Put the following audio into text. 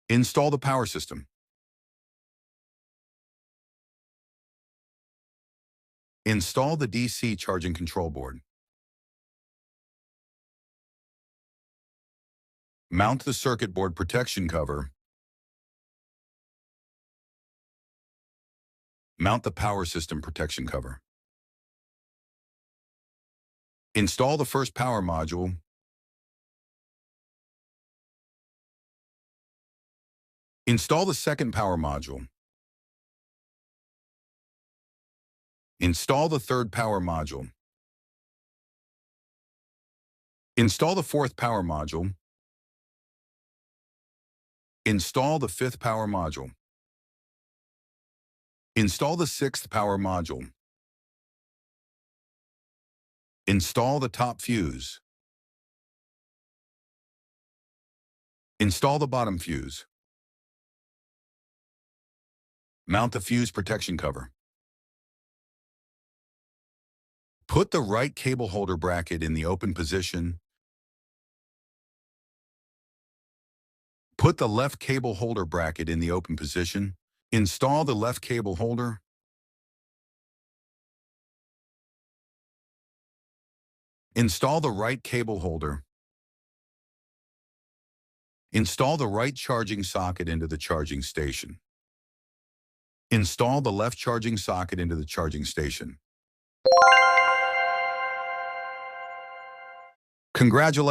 Install the power system. Install the DC charging control board. Mount the circuit board protection cover. Mount the power system protection cover. Install the first power module. Install the second power module. Install the third power module. Install the fourth power module. Install the fifth power module. Install the sixth power module. Install the top fuse. Install the bottom fuse. Mount the fuse protection cover. Put the right cable holder bracket in the open position. Put the left cable holder bracket in the open position. Install the left cable holder. Install the right cable holder. Install the right charging socket into the charging station. Install the left charging socket into the charging station. Congratulations.